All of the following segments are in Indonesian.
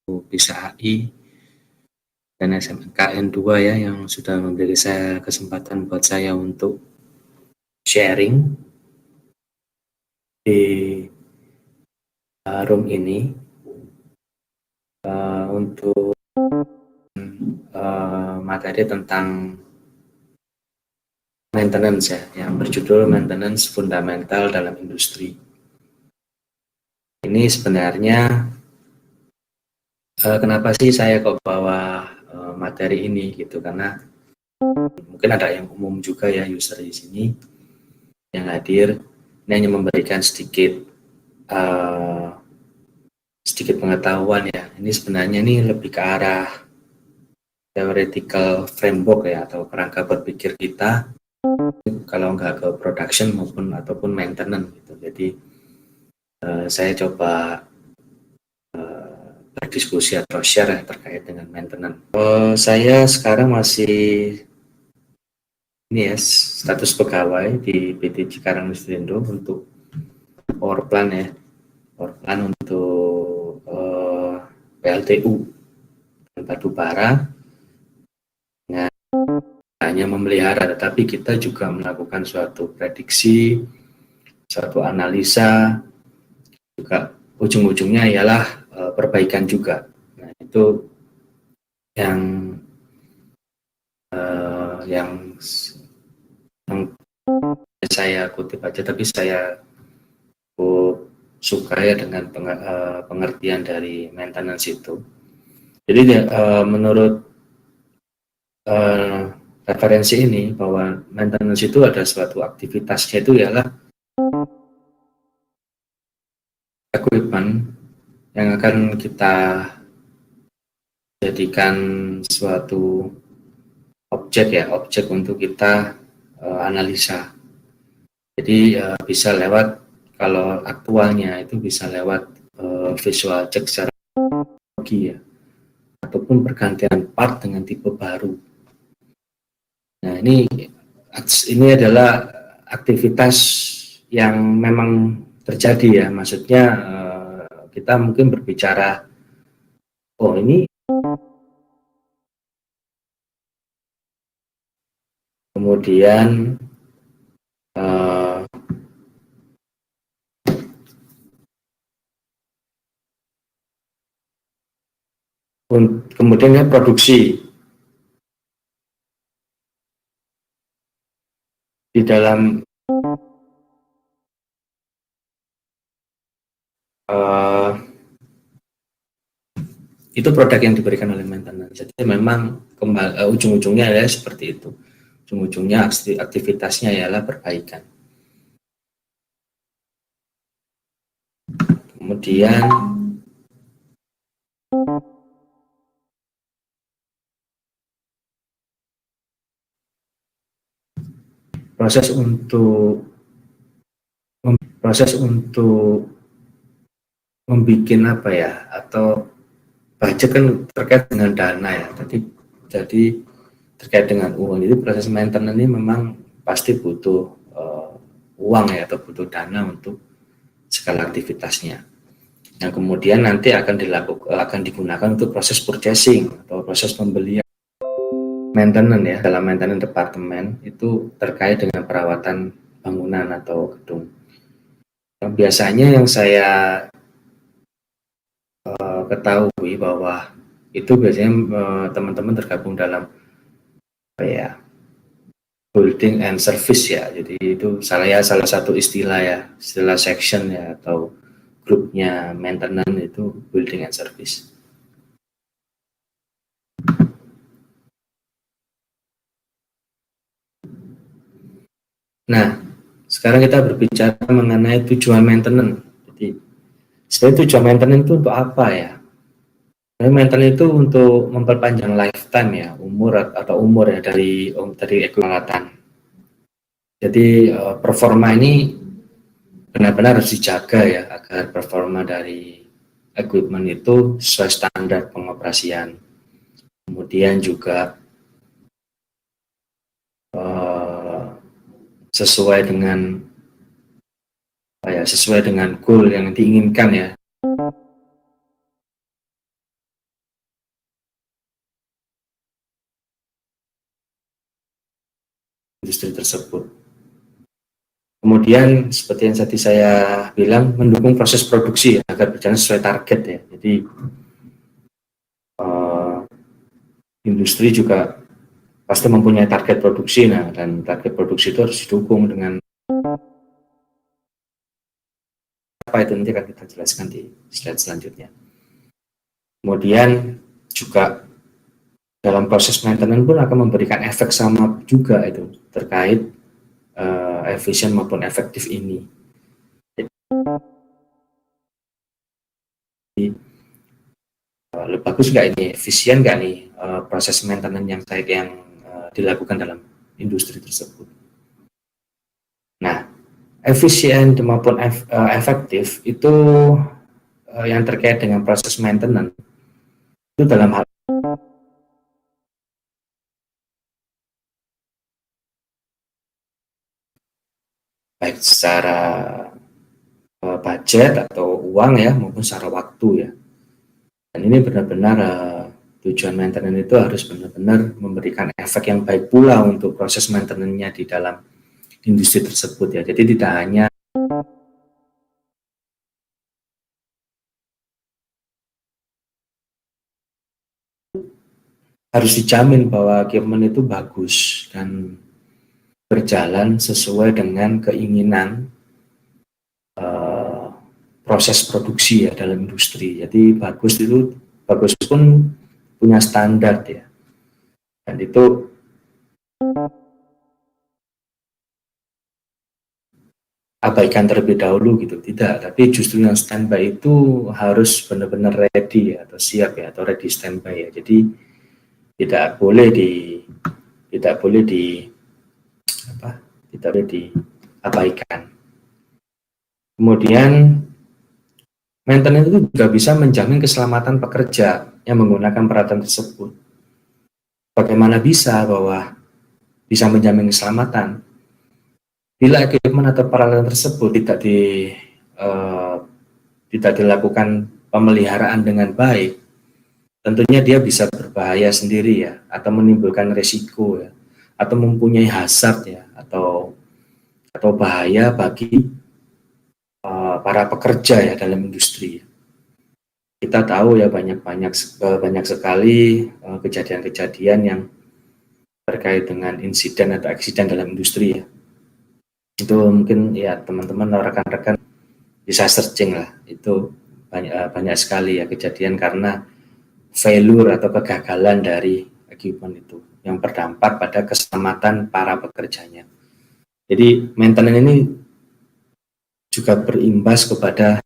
bisa HI dan SMKN 2 ya yang sudah memberi saya kesempatan buat saya untuk sharing di room ini untuk materi tentang maintenance ya, yang berjudul maintenance fundamental dalam industri. Ini sebenarnya kenapa sih saya kok bawa materi ini gitu, karena mungkin ada yang umum juga ya user di sini yang hadir. Ini hanya memberikan sedikit pengetahuan ya. Ini sebenarnya ini lebih ke arah theoretical framework ya, atau kerangka berpikir kita kalau nggak ke production ataupun maintenance gitu. Jadi saya coba berdiskusi atau share ya, terkait dengan maintenance. Saya sekarang masih ini ya, status pegawai di PT Cikarang Nustrindo untuk power plant ya, power plant untuk PLTU dan batu bara. Nah, hanya memelihara, tetapi kita juga melakukan suatu prediksi, suatu analisa, juga ujung-ujungnya ialah perbaikan juga. Nah, itu yang saya kutip aja, tapi saya suka ya dengan pengertian dari maintenance itu. Jadi menurut referensi ini, bahwa maintenance itu ada suatu aktivitasnya itu ialah equipment yang akan kita jadikan suatu objek untuk kita analisa. Jadi bisa lewat, kalau aktualnya itu bisa lewat visual check secara teknologi ya, ataupun pergantian part dengan tipe baru. Nah, ini adalah aktivitas yang memang terjadi ya, maksudnya kita mungkin berbicara, oh ini kemudian kemudian produksi di dalam itu produk yang diberikan oleh maintenance. Jadi memang ujung-ujungnya adalah seperti itu. Ujung-ujungnya aktivitasnya ialah perbaikan. Kemudian proses untuk membuat apa ya, atau budget kan terkait dengan dana ya. Jadi terkait dengan uang, jadi proses maintenance ini memang pasti butuh uang ya, atau butuh dana untuk segala aktivitasnya. Yang kemudian nanti akan digunakan untuk proses purchasing atau proses pembelian. Maintenance ya, dalam maintenance departemen itu terkait dengan perawatan bangunan atau gedung. Biasanya yang saya ketahui bahwa itu biasanya teman-teman tergabung dalam apa ya, building and service ya. Jadi itu salah satu istilah section ya, atau grupnya maintenance itu building and service. Nah, sekarang kita berbicara mengenai tujuan maintenance. Jadi sebenarnya tujuan maintenance itu untuk apa ya? Maintenance itu untuk memperpanjang lifetime ya, umur ya dari peralatan. Jadi performa ini benar-benar harus dijaga ya, agar performa dari equipment itu sesuai standar pengoperasian. Kemudian juga sesuai dengan goal yang diinginkan ya. industri tersebut. Kemudian seperti yang tadi saya bilang, mendukung proses produksi ya, agar berjalan sesuai target ya. Jadi industri juga pasti mempunyai target produksi, nah, dan target produksi itu harus didukung dengan apa itu nanti akan kita jelaskan di slide selanjutnya. Kemudian juga dalam proses maintenance pun akan memberikan efek sama juga itu terkait efisien maupun efektif ini. Jadi lebih bagus nggak ini, efisien nggak nih proses maintenance yang dilakukan dalam industri tersebut. Nah, efisien maupun efektif itu yang terkait dengan proses maintenance itu dalam hal baik secara budget atau uang ya, maupun secara waktu ya. Dan ini benar-benar tujuan maintenance itu harus benar-benar memberikan efek yang baik pula untuk proses maintenance-nya di dalam industri tersebut ya. Jadi tidak hanya harus dijamin bahwa equipment itu bagus dan berjalan sesuai dengan keinginan proses produksi ya dalam industri. Jadi bagus pun punya standar ya. Dan itu abaikan terlebih dahulu gitu, tidak, tapi justru yang standby itu harus benar-benar ready ya, atau siap ya, atau ready standby ya. Jadi tidak boleh diabaikan. Kemudian maintenance itu juga bisa menjamin keselamatan pekerja yang menggunakan peralatan tersebut. Bagaimana bisa bahwa bisa menjamin keselamatan? Bila equipment atau peralatan tersebut tidak dilakukan pemeliharaan dengan baik, tentunya dia bisa berbahaya sendiri ya, atau menimbulkan resiko ya, atau mempunyai hazard ya, atau bahaya bagi para pekerja ya dalam industri. Kita tahu ya banyak sekali kejadian-kejadian yang terkait dengan insiden atau aksiden dalam industri ya. Itu mungkin ya teman-teman rekan-rekan bisa searching lah, itu banyak sekali ya kejadian karena failure atau kegagalan dari equipment itu yang berdampak pada keselamatan para pekerjanya. Jadi maintenance ini juga berimbas kepada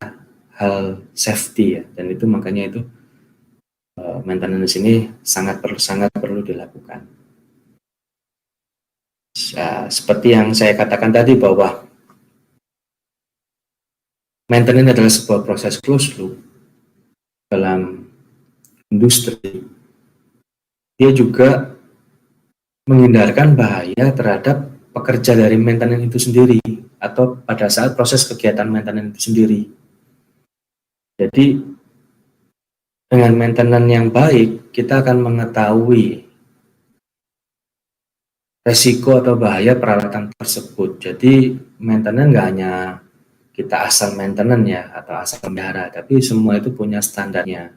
hal safety ya, dan itu makanya itu maintenance ini sangat perlu dilakukan. Seperti yang saya katakan tadi bahwa maintenance adalah sebuah proses closed loop dalam industri. Dia juga menghindarkan bahaya terhadap pekerja dari maintenance itu sendiri atau pada saat proses kegiatan maintenance itu sendiri. Jadi dengan maintenance yang baik, kita akan mengetahui resiko atau bahaya peralatan tersebut. Jadi maintenance nggak hanya kita asal maintenance ya atau asal melihara, tapi semua itu punya standarnya,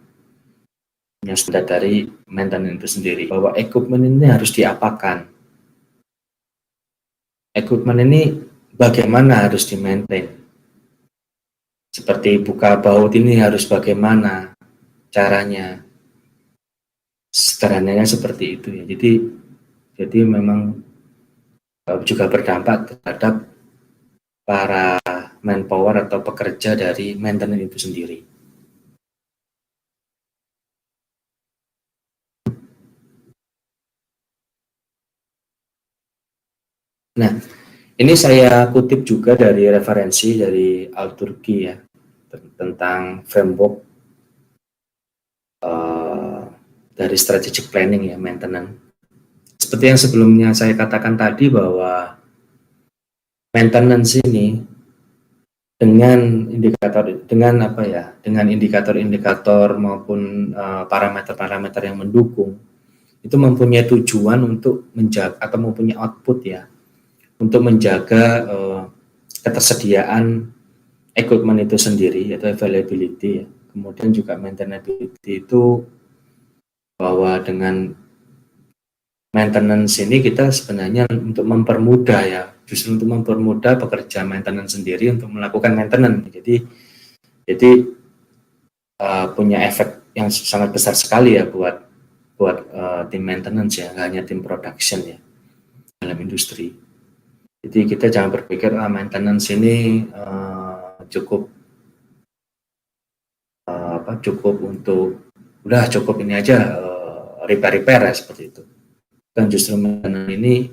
punya standar dari maintenance itu sendiri. Bahwa equipment ini harus diapakan, equipment ini bagaimana harus di-maintain. Seperti buka baut ini harus bagaimana caranya. Sederhananya seperti itu ya. Jadi memang juga berdampak terhadap para manpower atau pekerja dari maintenance itu sendiri. Nah, ini saya kutip juga dari referensi dari Al-Turki ya, tentang framework dari strategic planning ya, maintenance. Seperti yang sebelumnya saya katakan tadi bahwa maintenance ini dengan indikator maupun parameter-parameter yang mendukung itu mempunyai tujuan untuk menjaga atau mempunyai output ya, untuk menjaga ketersediaan equipment itu sendiri, yaitu availability ya. Kemudian juga maintainability itu bahwa dengan maintenance ini kita sebenarnya untuk mempermudah ya, justru untuk mempermudah pekerja maintenance sendiri untuk melakukan maintenance. Jadi punya efek yang sangat besar sekali ya buat tim maintenance ya, nggak hanya tim production ya dalam industri. Jadi kita jangan berpikir maintenance ini cukup untuk udah cukup ini aja repair ya seperti itu. Dan justru maintenance ini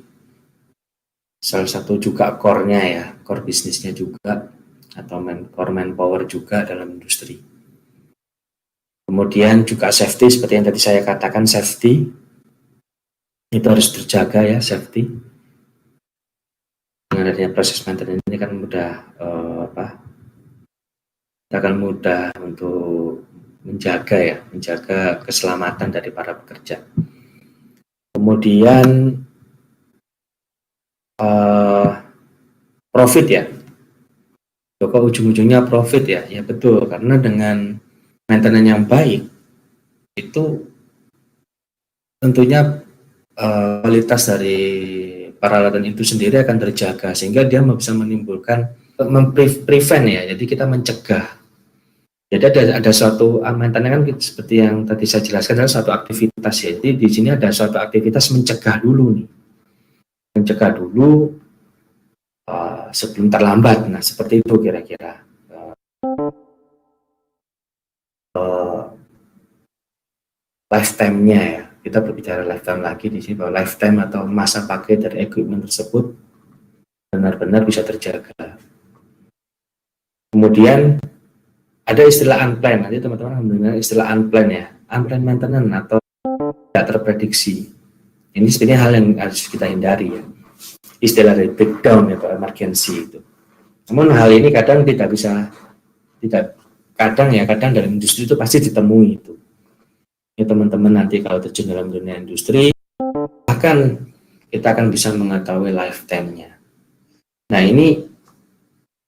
salah satu juga core-nya ya, core bisnisnya juga atau core manpower juga dalam industri. Kemudian juga safety seperti yang tadi saya katakan, safety itu harus terjaga ya, safety. Dengan adanya proses maintenance ini kan mudah akan mudah untuk menjaga keselamatan dari para pekerja. Kemudian profit ya, pokok ujung-ujungnya profit ya, ya betul, karena dengan maintenance yang baik itu tentunya kualitas dari peralatan itu sendiri akan terjaga sehingga dia bisa menimbulkan prevent ya, jadi kita mencegah. Jadi ada suatu maintenance kan seperti yang tadi saya jelaskan adalah suatu aktivitas ya. Jadi di sini ada suatu aktivitas mencegah dulu nih, mencegah dulu sebelum terlambat. Nah seperti itu kira-kira lifetime-nya ya. Kita berbicara lifetime lagi di sini, bahwa lifetime atau masa pakai dari equipment tersebut benar-benar bisa terjaga. Kemudian ada istilah unplanned, nanti teman-teman mendengar istilah unplanned ya, unplanned maintenance atau tidak terprediksi. Ini sebenarnya hal yang harus kita hindari ya, istilah dari breakdown atau emergency itu. Namun hal ini kadang kadang dalam industri itu pasti ditemui itu. Ya teman-teman nanti kalau terjun dalam dunia industri, bahkan kita akan bisa mengetahui lifetime-nya. Nah ini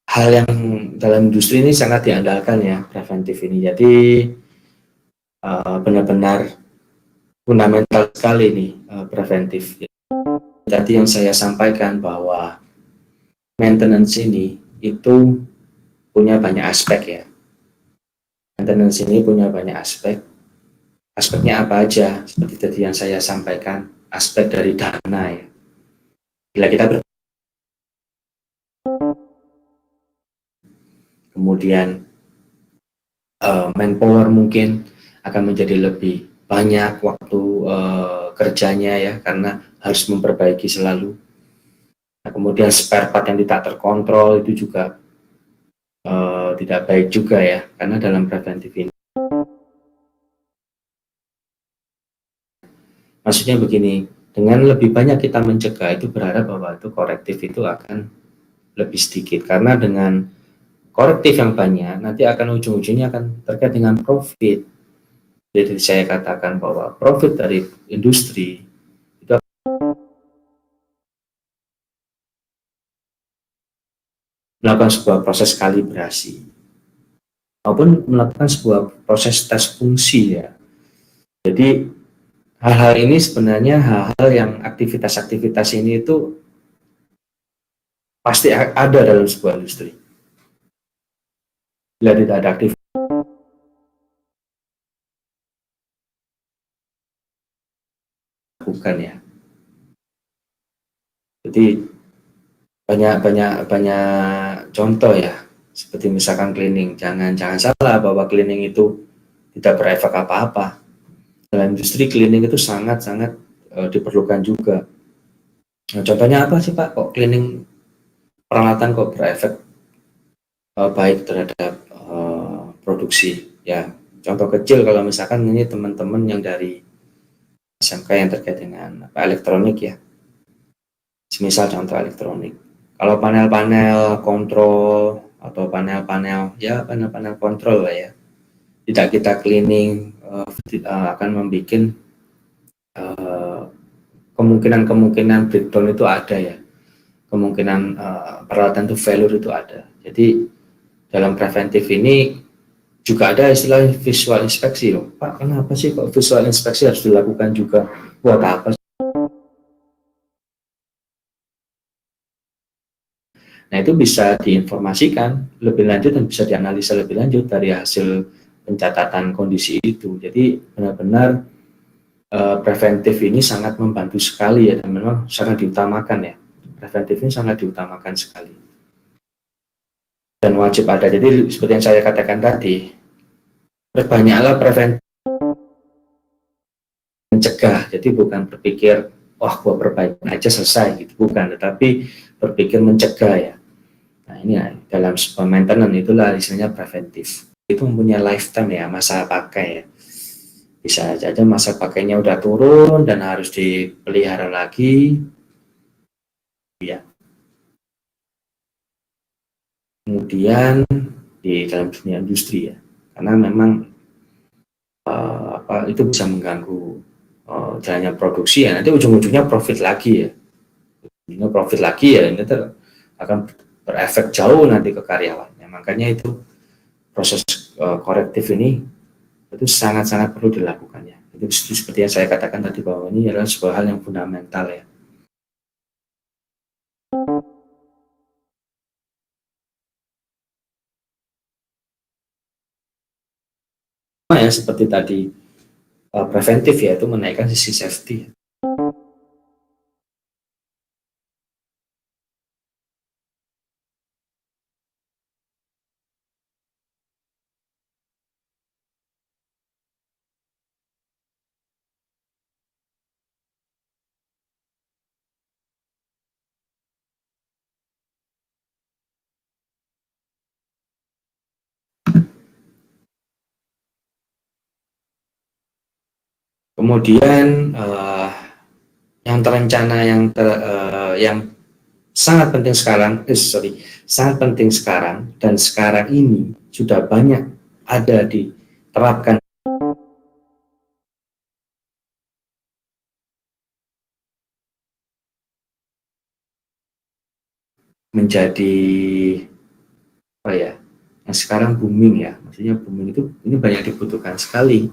hal yang dalam industri ini sangat diandalkan ya, preventif ini. Jadi benar-benar fundamental sekali nih preventif. Tadi yang saya sampaikan bahwa maintenance ini itu punya banyak aspek ya. Maintenance ini punya banyak aspek. Aspeknya apa aja? Seperti tadi yang saya sampaikan, aspek dari dana ya. Bila kita kemudian manpower mungkin akan menjadi lebih banyak waktu kerjanya ya, karena harus memperbaiki selalu. Nah, kemudian spare part yang tidak terkontrol itu juga tidak baik juga ya, karena dalam preventif ini maksudnya begini, dengan lebih banyak kita mencegah itu berharap bahwa itu korektif itu akan lebih sedikit, karena dengan korektif yang banyak nanti akan ujung-ujungnya akan terkait dengan profit. Jadi saya katakan bahwa profit dari industri itu melakukan sebuah proses kalibrasi maupun melakukan sebuah proses tes fungsi ya. Jadi hal-hal ini sebenarnya hal-hal yang aktivitas-aktivitas ini itu pasti ada dalam sebuah industri. Bila tidak ada aktivitas bukan ya. Jadi banyak contoh ya, seperti misalkan cleaning. Jangan salah bahwa cleaning itu tidak berefek apa-apa. Dalam industri cleaning itu sangat-sangat diperlukan juga. Nah, contohnya apa sih Pak? Kok cleaning peralatan kok berefek baik terhadap produksi? Ya, contoh kecil kalau misalkan ini teman-teman yang dari SMK yang terkait dengan elektronik ya. Semisal contoh elektronik. Kalau panel-panel kontrol atau panel-panel kontrol lah ya, tidak kita cleaning akan membuat kemungkinan breakdown itu ada ya. kemungkinan peralatan itu failure itu ada. Jadi dalam preventif ini juga ada istilah visual inspeksi loh. Pak, kenapa sih kok visual inspeksi harus dilakukan juga? Buat apa? Nah, itu bisa diinformasikan lebih lanjut dan bisa dianalisa lebih lanjut dari hasil pencatatan kondisi itu. Jadi benar-benar preventif ini sangat membantu sekali ya, dan memang sangat diutamakan ya. Preventif ini sangat diutamakan sekali. Dan wajib ada. Jadi seperti yang saya katakan tadi, berbanyaklah preventif mencegah. Jadi bukan berpikir, wah gua perbaikin aja selesai gitu, bukan. Tetapi berpikir mencegah ya. Nah ini ya, dalam sebuah maintenance itulah istilahnya preventif. Itu mempunyai lifetime ya, masa pakai ya. Bisa saja masa pakainya udah turun dan harus dipelihara lagi. Ya. Kemudian di dalam dunia industri ya, karena memang itu bisa mengganggu jalannya produksi ya. Nanti ujung-ujungnya profit lagi ya. Ini profit lagi ya, ini akan berefek jauh nanti ke karyawannya. Makanya itu proses korektif ini itu sangat-sangat perlu dilakukan ya. Itu seperti yang saya katakan tadi bahwa ini adalah sebuah hal yang fundamental ya. Ya seperti tadi preventif ya, itu menaikkan sisi safety. Kemudian yang terencana yang sangat penting sekarang, sangat penting sekarang dan sekarang ini sudah banyak ada diterapkan menjadi apa ya? Yang sekarang booming ya, maksudnya booming itu ini banyak dibutuhkan sekali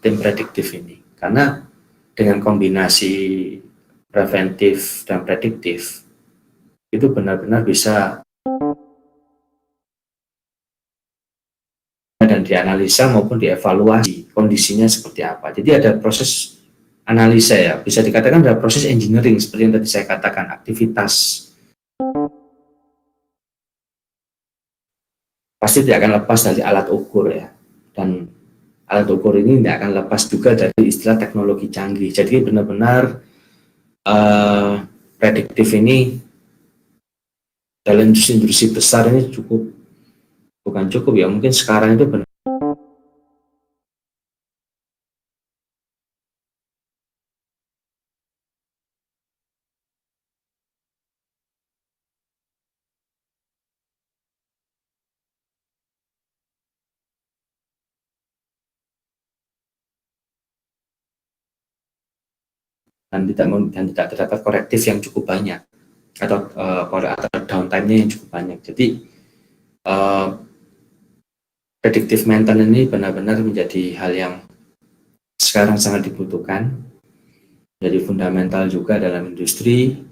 tim prediktif ini karena dengan kombinasi preventif dan prediktif itu benar-benar bisa dan dianalisa maupun dievaluasi kondisinya seperti apa. Jadi ada proses analisa ya, bisa dikatakan ada proses engineering seperti yang tadi saya katakan, aktivitas pasti tidak akan lepas dari alat ukur ya, dan alat ukur ini tidak akan lepas juga dari istilah teknologi canggih. Jadi benar-benar prediktif ini dalam industri besar ini bukan cukup ya, mungkin sekarang itu benar dan tidak terdapat korektif yang cukup banyak atau downtime-nya yang cukup banyak. Jadi predictive maintenance ini benar-benar menjadi hal yang sekarang sangat dibutuhkan, jadi fundamental juga dalam industri.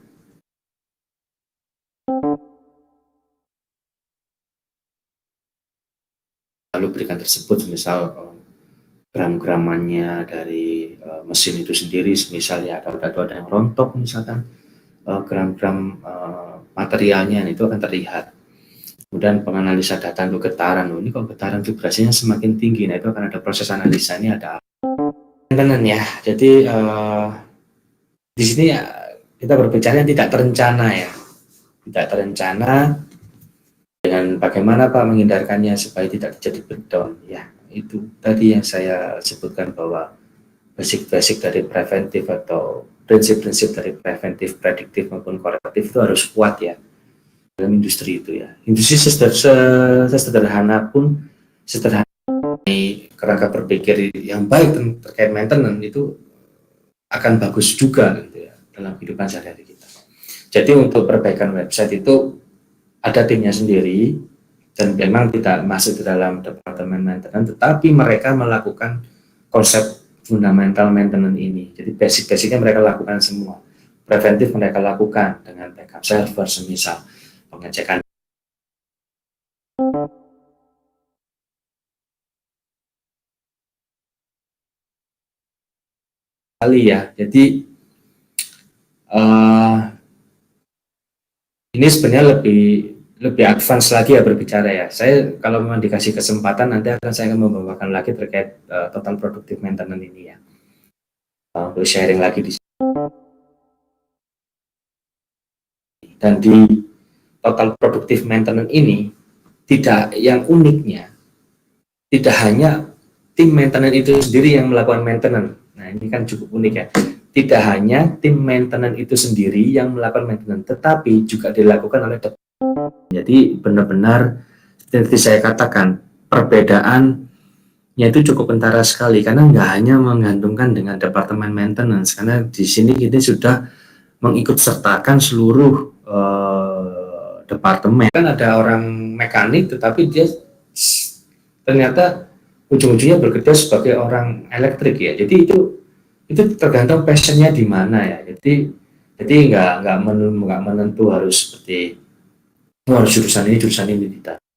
Lalu berikan tersebut misal gram-gramannya dari mesin itu sendiri, misalnya ada yang rontok misalkan, gram-gram materialnya itu akan terlihat. Kemudian penganalisa data untuk getaran, ini kok getaran vibrasinya semakin tinggi, nah itu akan ada proses analisa, ini ada maintenance ya. Jadi di sini ya, kita berbicara yang tidak terencana ya, tidak terencana dengan bagaimana Pak menghindarkannya supaya tidak terjadi breakdown ya. Itu tadi yang saya sebutkan bahwa basic-basic dari preventif atau prinsip-prinsip dari preventif, prediktif maupun korektif itu harus kuat ya dalam industri itu ya. Industri sesederhana pun, sederhana kerangka berpikir yang baik terkait maintenance itu akan bagus juga gitu ya dalam kehidupan sehari-hari kita. Jadi untuk perbaikan website itu ada timnya sendiri dan memang tidak masuk ke dalam departemen maintenance, tetapi mereka melakukan konsep fundamental maintenance ini. Jadi basic-basicnya mereka lakukan semua. Preventif mereka lakukan dengan backup server, semisal pengecekan kali ya. Jadi ini sebenarnya lebih advance lagi ya berbicara ya. Saya kalau memang dikasih kesempatan nanti saya akan membawakan lagi terkait total productive maintenance ini ya. Untuk sharing lagi di sini. Dan di total productive maintenance ini tidak, yang uniknya tidak hanya tim maintenance itu sendiri yang melakukan maintenance. Nah, ini kan cukup unik ya. Tidak hanya tim maintenance itu sendiri yang melakukan maintenance, tetapi juga dilakukan oleh. Jadi benar-benar seperti saya katakan, perbedaannya itu cukup kentara sekali karena nggak hanya menggantungkan dengan departemen maintenance, karena di sini kita sudah mengikut sertakan seluruh departemen. Kan ada orang mekanik tetapi dia ternyata ujung-ujungnya bekerja sebagai orang elektrik ya. Jadi itu tergantung passionnya di mana ya. Jadi nggak menentu harus seperti harus jurusan ini tidak.